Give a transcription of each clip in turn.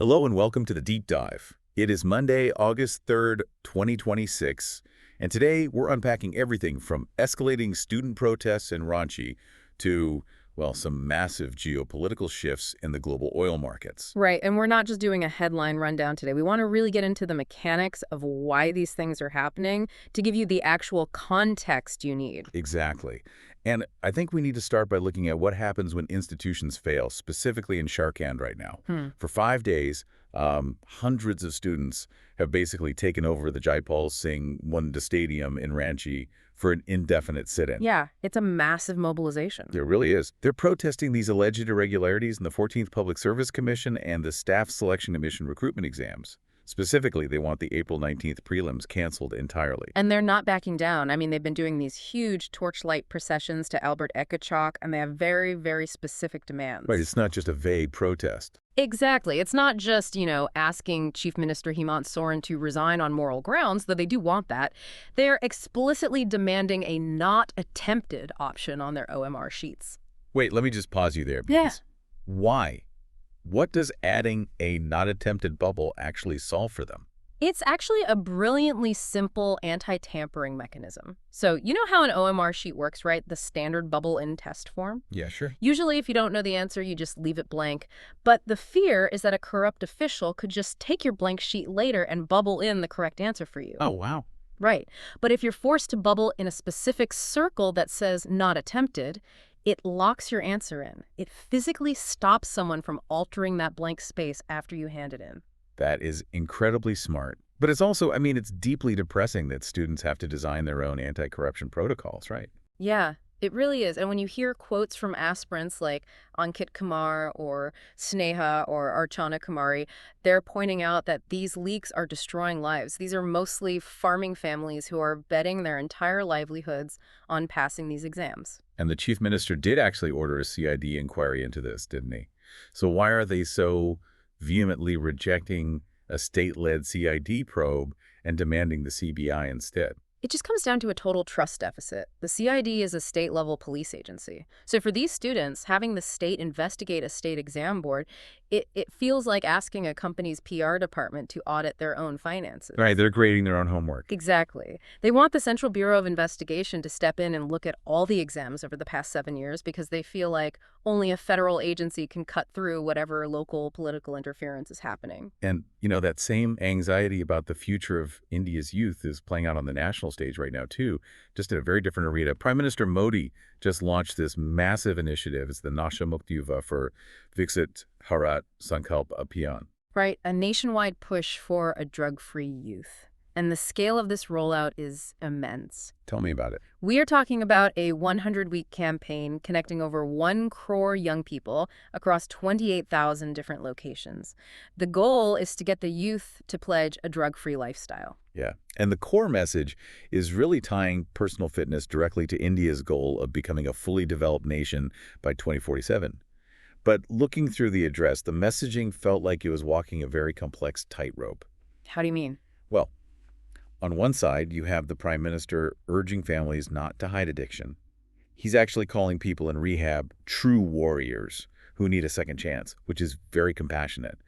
Hello and welcome to the Deep Dive. It is Monday, August 3rd, 2026, and today we're unpacking everything from escalating student protests in Ranchi to, well, some massive geopolitical shifts in the global oil markets. Right, and we're not just doing a headline rundown today. We want to really get into the mechanics of why these things are happening to give you the actual context you need. Exactly. And I think we need to start by looking at what happens when institutions fail, specifically in Jharkhand right now. For 5 days, hundreds of students have basically taken over the Jaipal Singh Wanda Stadium in Ranchi for an indefinite sit-in. Yeah, it's a massive mobilization. There really is. They're protesting these alleged irregularities in the 14th Public Service Commission and the Staff Selection Commission recruitment exams. Specifically, they want the April 19th prelims canceled entirely. And they're not backing down. I mean, they've been doing these huge torchlight processions to Albert Ekachok, and they have very, very specific demands. Right, it's not just a vague protest. Exactly. It's not just, asking Chief Minister Hemant Soren to resign on moral grounds, though they do want that. They're explicitly demanding a not attempted option on their OMR sheets. Wait, let me just pause you there. Yeah. Why? What does adding a not attempted bubble actually solve for them? It's actually a brilliantly simple anti-tampering mechanism. So you know how an OMR sheet works, right? The standard bubble-in test form? Yeah, sure. Usually, if you don't know the answer, you just leave it blank. But the fear is that a corrupt official could just take your blank sheet later and bubble in the correct answer for you. Oh, wow. Right. But if you're forced to bubble in a specific circle that says not attempted, it locks your answer in. It physically stops someone from altering that blank space after you hand it in. That is incredibly smart. But it's also, it's deeply depressing that students have to design their own anti-corruption protocols, right? Yeah, it really is. And when you hear quotes from aspirants like Ankit Kumar or Sneha or Archana Kumari, they're pointing out that these leaks are destroying lives. These are mostly farming families who are betting their entire livelihoods on passing these exams. And the chief minister did actually order a CID inquiry into this, didn't he? So why are they so vehemently rejecting a state-led CID probe and demanding the CBI instead? It just comes down to a total trust deficit. The CID is a state-level police agency. So for these students, having the state investigate a state exam board, it feels like asking a company's PR department to audit their own finances. Right, they're grading their own homework. Exactly. They want the Central Bureau of Investigation to step in and look at all the exams over the past 7 years because they feel like only a federal agency can cut through whatever local political interference is happening. And, that same anxiety about the future of India's youth is playing out on the national stage right now, too, just in a very different arena. Prime Minister Modi just launched this massive initiative. It's the Nasha Mukti Yuva for Viksit Bharat Sankalp Abhiyan. Right, a nationwide push for a drug-free youth. And the scale of this rollout is immense. Tell me about it. We are talking about a 100-week campaign connecting over 1 crore young people across 28,000 different locations. The goal is to get the youth to pledge a drug-free lifestyle. Yeah, and the core message is really tying personal fitness directly to India's goal of becoming a fully developed nation by 2047. But looking through the address, the messaging felt like it was walking a very complex tightrope. How do you mean? Well, on one side, you have the Prime Minister urging families not to hide addiction. He's actually calling people in rehab true warriors who need a second chance, which is very compassionate.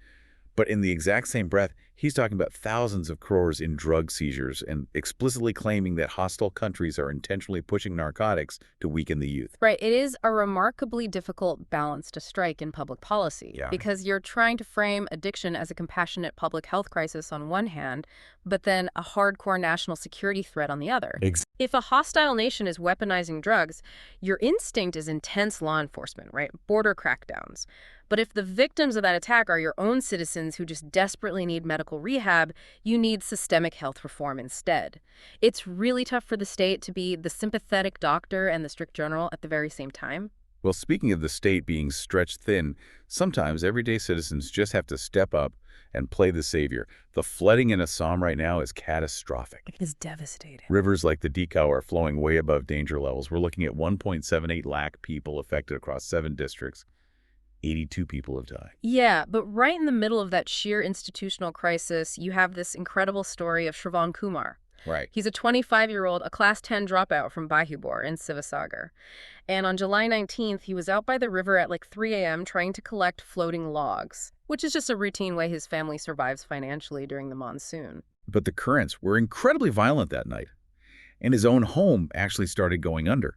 But in the exact same breath, he's talking about thousands of crores in drug seizures and explicitly claiming that hostile countries are intentionally pushing narcotics to weaken the youth. Right. It is a remarkably difficult balance to strike in public policy because you're trying to frame addiction as a compassionate public health crisis on one hand, but then a hardcore national security threat on the other. If a hostile nation is weaponizing drugs, your instinct is intense law enforcement, right? Border crackdowns. But if the victims of that attack are your own citizens who just desperately need medical rehab, you need systemic health reform instead. It's really tough for the state to be the sympathetic doctor and the strict general at the very same time. Well, speaking of the state being stretched thin, sometimes everyday citizens just have to step up and play the savior. The flooding in Assam right now is catastrophic. It is devastating. Rivers like the Dikau are flowing way above danger levels. We're looking at 1.78 lakh people affected across 7 districts. 82 people have died. Yeah, but right in the middle of that sheer institutional crisis, you have this incredible story of Shravan Kumar. Right. He's a 25-year-old, a Class 10 dropout from Bahubor in Sivasagar. And on July 19th, he was out by the river at like 3 a.m. trying to collect floating logs, which is just a routine way his family survives financially during the monsoon. But the currents were incredibly violent that night, and his own home actually started going under.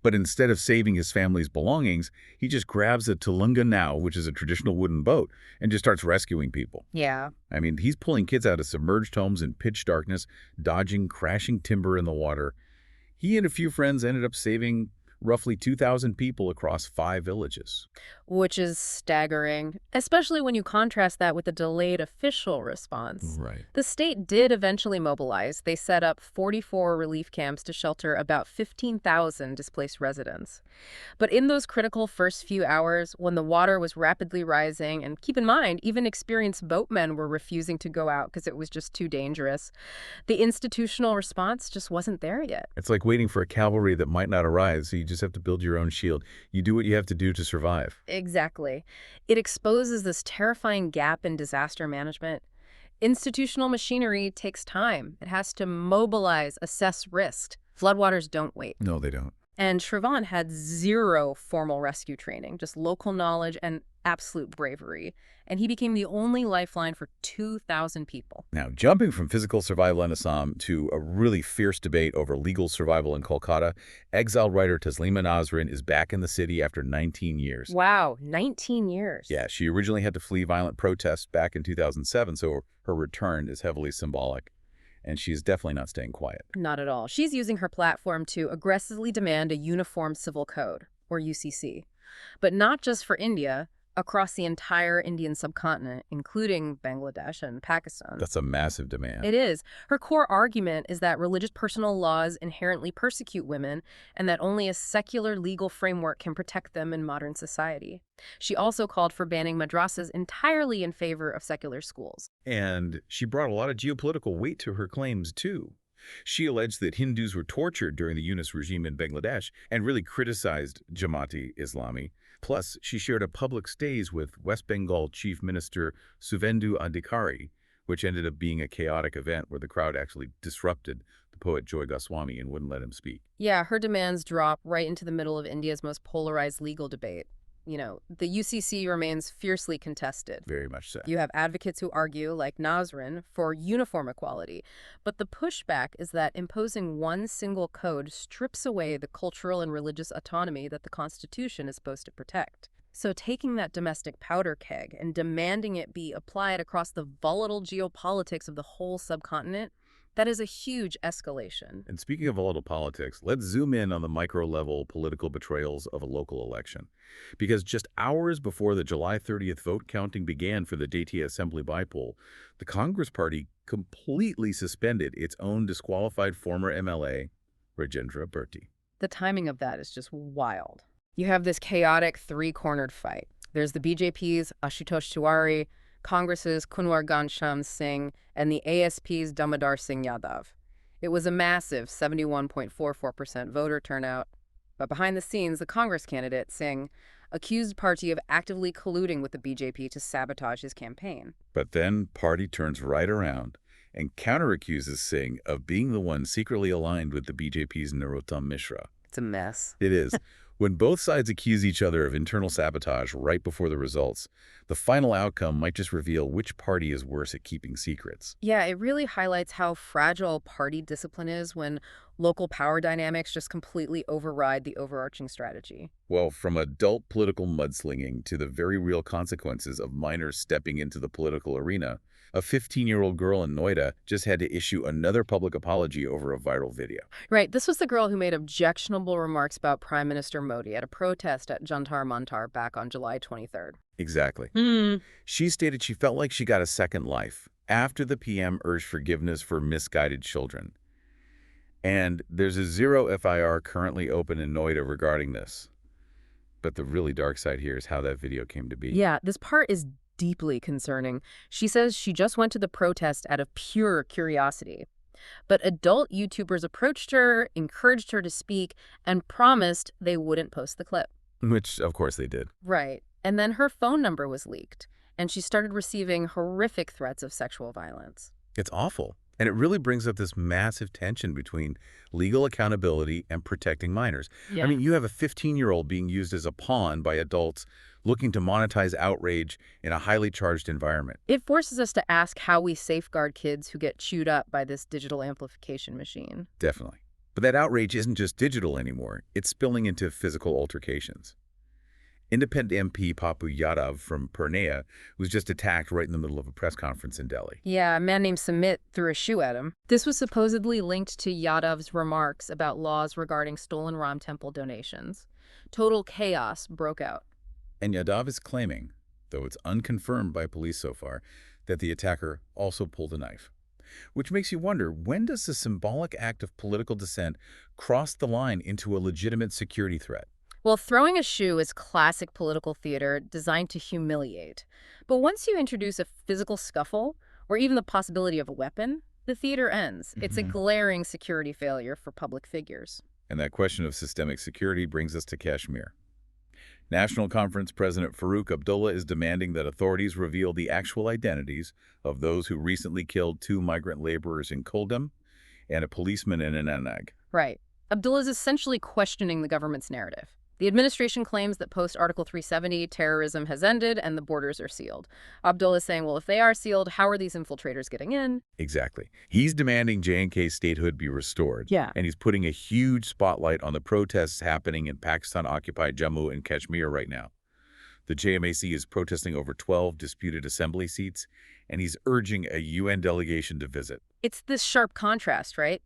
But instead of saving his family's belongings, he just grabs a Tulunga Nau, which is a traditional wooden boat, and just starts rescuing people. Yeah. I mean, he's pulling kids out of submerged homes in pitch darkness, dodging crashing timber in the water. He and a few friends ended up saving roughly 2,000 people across 5 villages. Which is staggering, especially when you contrast that with the delayed official response. Right. The state did eventually mobilize. They set up 44 relief camps to shelter about 15,000 displaced residents. But in those critical first few hours, when the water was rapidly rising, and keep in mind, even experienced boatmen were refusing to go out because it was just too dangerous, the institutional response just wasn't there yet. It's like waiting for a cavalry that might not arrive, so you just have to build your own shield. You do what you have to do to survive. Exactly. It exposes this terrifying gap in disaster management. Institutional machinery takes time. It has to mobilize, assess risk. Floodwaters don't wait. No, they don't. And Shravan had zero formal rescue training, just local knowledge and absolute bravery. And he became the only lifeline for 2,000 people. Now, jumping from physical survival in Assam to a really fierce debate over legal survival in Kolkata, exiled writer Taslima Nasrin is back in the city after 19 years. Wow, 19 years. Yeah, she originally had to flee violent protests back in 2007, so her return is heavily symbolic. And she's definitely not staying quiet. Not at all. She's using her platform to aggressively demand a uniform civil code, or UCC. But not just for India, across the entire Indian subcontinent, including Bangladesh and Pakistan. That's a massive demand. It is. Her core argument is that religious personal laws inherently persecute women and that only a secular legal framework can protect them in modern society. She also called for banning madrasas entirely in favor of secular schools. And she brought a lot of geopolitical weight to her claims, too. She alleged that Hindus were tortured during the Yunus regime in Bangladesh and really criticized Jamaat-e-Islami. Plus, she shared a public stage with West Bengal Chief Minister Suvendu Adhikari, which ended up being a chaotic event where the crowd actually disrupted the poet Joy Goswami and wouldn't let him speak. Yeah, her demands drop right into the middle of India's most polarized legal debate. You know, the UCC remains fiercely contested. Very much so. You have advocates who argue, like Nasrin, for uniform equality. But the pushback is that imposing one single code strips away the cultural and religious autonomy that the Constitution is supposed to protect. So taking that domestic powder keg and demanding it be applied across the volatile geopolitics of the whole subcontinent, that is a huge escalation. And speaking of volatile politics, let's zoom in on the micro-level political betrayals of a local election. Because just hours before the July 30th vote counting began for the Datia Assembly bypoll, the Congress Party completely suspended its own disqualified former MLA, Rajendra Bharti. The timing of that is just wild. You have this chaotic three-cornered fight. There's the BJP's Ashutosh Tiwari, Congress's Kunwar Ghanshyam Singh, and the ASP's Damodar Singh Yadav. It was a massive 71.44% voter turnout. But behind the scenes, the Congress candidate, Singh, accused Bharti of actively colluding with the BJP to sabotage his campaign. But then Bharti turns right around and counter-accuses Singh of being the one secretly aligned with the BJP's Narottam Mishra. It's a mess. It is. When both sides accuse each other of internal sabotage right before the results, the final outcome might just reveal which party is worse at keeping secrets. Yeah, it really highlights how fragile party discipline is when local power dynamics just completely override the overarching strategy. Well, from adult political mudslinging to the very real consequences of minors stepping into the political arena, a 15-year-old girl in Noida just had to issue another public apology over a viral video. Right, this was the girl who made objectionable remarks about Prime Minister Modi at a protest at Jantar Mantar back on July 23rd. Exactly. She stated she felt like she got a second life after the PM urged forgiveness for misguided children. And there's a 0 FIR currently open in Noida regarding this. But the really dark side here is how that video came to be. Yeah, this part is deeply concerning. She says she just went to the protest out of pure curiosity. But adult YouTubers approached her, encouraged her to speak, and promised they wouldn't post the clip. Which, of course, they did. Right. And then her phone number was leaked, and she started receiving horrific threats of sexual violence. It's awful. And it really brings up this massive tension between legal accountability and protecting minors. I Yeah. mean, you have a 15-year-old being used as a pawn by adults looking to monetize outrage in a highly charged environment. It forces us to ask how we safeguard kids who get chewed up by this digital amplification machine. Definitely. But that outrage isn't just digital anymore. It's spilling into physical altercations. Independent MP Papu Yadav from Purnea was just attacked right in the middle of a press conference in Delhi. Yeah, a man named Sumit threw a shoe at him. This was supposedly linked to Yadav's remarks about laws regarding stolen Ram temple donations. Total chaos broke out. And Yadav is claiming, though it's unconfirmed by police so far, that the attacker also pulled a knife. Which makes you wonder, when does the symbolic act of political dissent cross the line into a legitimate security threat? Well, throwing a shoe is classic political theater designed to humiliate. But once you introduce a physical scuffle, or even the possibility of a weapon, the theater ends. It's a glaring security failure for public figures. And that question of systemic security brings us to Kashmir. National Conference President Farooq Abdullah is demanding that authorities reveal the actual identities of those who recently killed 2 migrant laborers in Kuldam and a policeman in Anand. Right. Abdullah is essentially questioning the government's narrative. The administration claims that post-Article 370, terrorism has ended and the borders are sealed. Abdullah is saying, well, if they are sealed, how are these infiltrators getting in? Exactly. He's demanding J&K statehood be restored. Yeah. And he's putting a huge spotlight on the protests happening in Pakistan-occupied Jammu and Kashmir right now. The JMAC is protesting over 12 disputed assembly seats, and he's urging a UN delegation to visit. It's this sharp contrast, right?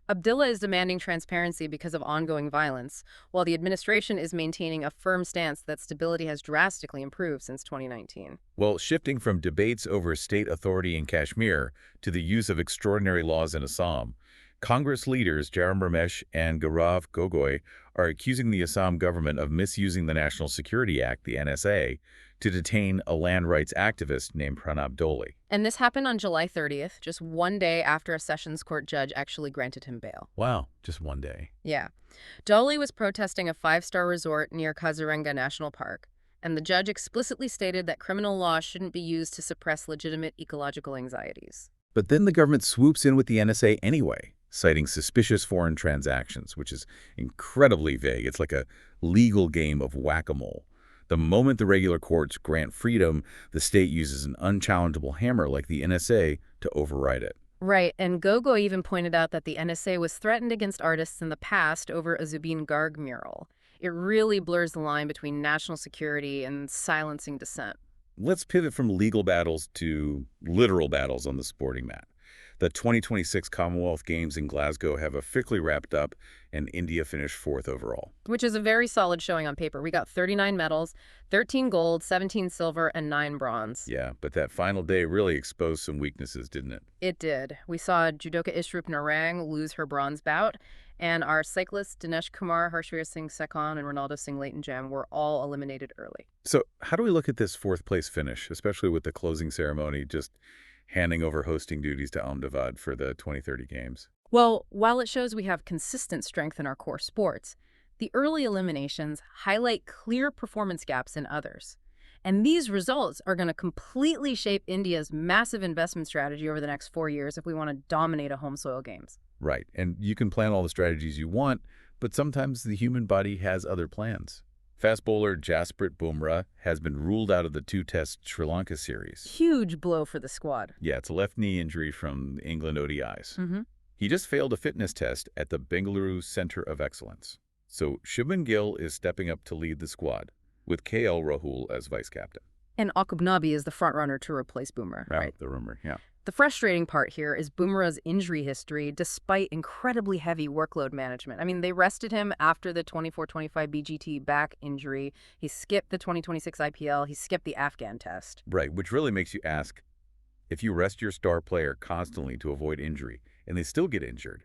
Abdullah is demanding transparency because of ongoing violence, while the administration is maintaining a firm stance that stability has drastically improved since 2019. Well, shifting from debates over state authority in Kashmir to the use of extraordinary laws in Assam, Congress leaders Jairam Ramesh and Gaurav Gogoi are accusing the Assam government of misusing the National Security Act, the NSA, to detain a land rights activist named Pranab Dole. And this happened on July 30th, just one day after a Sessions Court judge actually granted him bail. Wow, just one day. Yeah. Dole was protesting a 5-star resort near Kaziranga National Park, and the judge explicitly stated that criminal law shouldn't be used to suppress legitimate ecological anxieties. But then the government swoops in with the NSA anyway, citing suspicious foreign transactions, which is incredibly vague. It's like a legal game of whack-a-mole. The moment the regular courts grant freedom, the state uses an unchallengeable hammer like the NSA to override it. Right, and Gogoi even pointed out that the NSA was threatened against artists in the past over a Zubeen Garg mural. It really blurs the line between national security and silencing dissent. Let's pivot from legal battles to literal battles on the sporting mat. The 2026 Commonwealth Games in Glasgow have officially wrapped up, and India finished 4th overall. Which is a very solid showing on paper. We got 39 medals, 13 gold, 17 silver, and 9 bronze. Yeah, but that final day really exposed some weaknesses, didn't it? It did. We saw judoka Ishrup Narang lose her bronze bout, and our cyclists Dinesh Kumar, Harshveer Singh Sekon, and Ronaldo Singh Leighton Jam were all eliminated early. So how do we look at this 4th-place finish, especially with the closing ceremony just handing over hosting duties to Ahmedabad for the 2030 Games? Well, while it shows we have consistent strength in our core sports, the early eliminations highlight clear performance gaps in others. And these results are going to completely shape India's massive investment strategy over the next 4 years if we want to dominate a home soil games. Right, and you can plan all the strategies you want, but sometimes the human body has other plans. Fast bowler Jasprit Bumrah has been ruled out of the 2-test Sri Lanka series. Huge blow for the squad. Yeah, it's a left knee injury from the England ODIs. Mm-hmm. He just failed a fitness test at the Bengaluru Center of Excellence. So Shubman Gill is stepping up to lead the squad, with KL Rahul as vice-captain. And Akub Nabi is the front-runner to replace Bumrah, right? The rumor, yeah. The frustrating part here is Bumrah's injury history despite incredibly heavy workload management. I mean, they rested him after the 24-25 BGT back injury. He skipped the 2026 IPL. He skipped the Afghan test. Right, which really makes you ask, if you rest your star player constantly to avoid injury and they still get injured,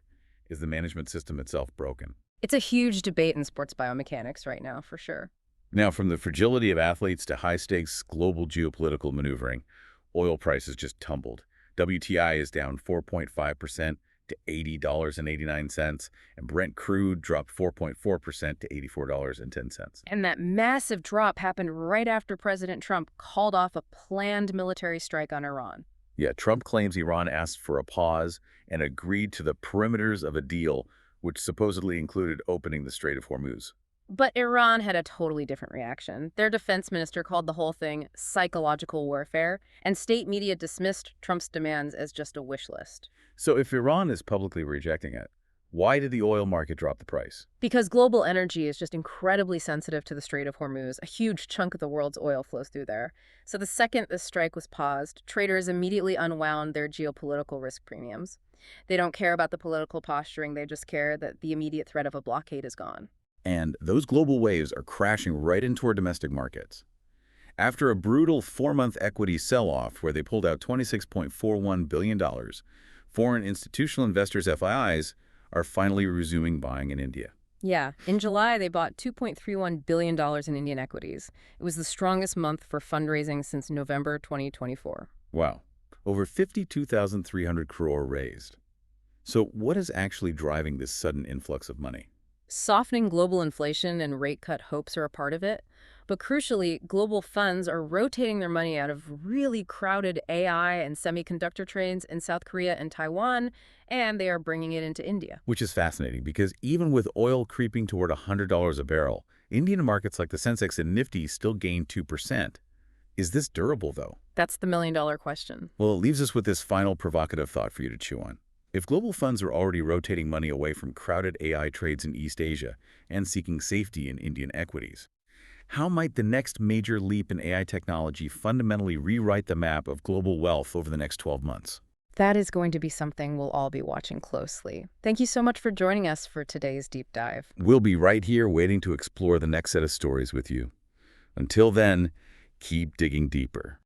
is the management system itself broken? It's a huge debate in sports biomechanics right now, for sure. Now, from the fragility of athletes to high-stakes global geopolitical maneuvering, oil prices just tumbled. WTI is down 4.5% to $80.89, and Brent crude dropped 4.4% to $84.10. And that massive drop happened right after President Trump called off a planned military strike on Iran. Yeah, Trump claims Iran asked for a pause and agreed to the perimeters of a deal, which supposedly included opening the Strait of Hormuz. But Iran had a totally different reaction. Their defense minister called the whole thing psychological warfare, and state media dismissed Trump's demands as just a wish list. So if Iran is publicly rejecting it, why did the oil market drop the price? Because global energy is just incredibly sensitive to the Strait of Hormuz, a huge chunk of the world's oil flows through there. So the second the strike was paused, traders immediately unwound their geopolitical risk premiums. They don't care about the political posturing, they just care that the immediate threat of a blockade is gone. And those global waves are crashing right into our domestic markets. After a brutal 4-month equity sell-off where they pulled out $26.41 billion, foreign institutional investors, FIIs, are finally resuming buying in India. Yeah, in July, they bought $2.31 billion in Indian equities. It was the strongest month for fundraising since November 2024. Wow, over 52,300 crore raised. So what is actually driving this sudden influx of money? Softening global inflation and rate cut hopes are a part of it. But crucially, global funds are rotating their money out of really crowded AI and semiconductor trades in South Korea and Taiwan, and they are bringing it into India. Which is fascinating because even with oil creeping toward $100 a barrel, Indian markets like the Sensex and Nifty still gained 2%. Is this durable, though? That's the million-dollar question. Well, it leaves us with this final provocative thought for you to chew on. If global funds are already rotating money away from crowded AI trades in East Asia and seeking safety in Indian equities, how might the next major leap in AI technology fundamentally rewrite the map of global wealth over the next 12 months? That is going to be something we'll all be watching closely. Thank you so much for joining us for today's deep dive. We'll be right here waiting to explore the next set of stories with you. Until then, keep digging deeper.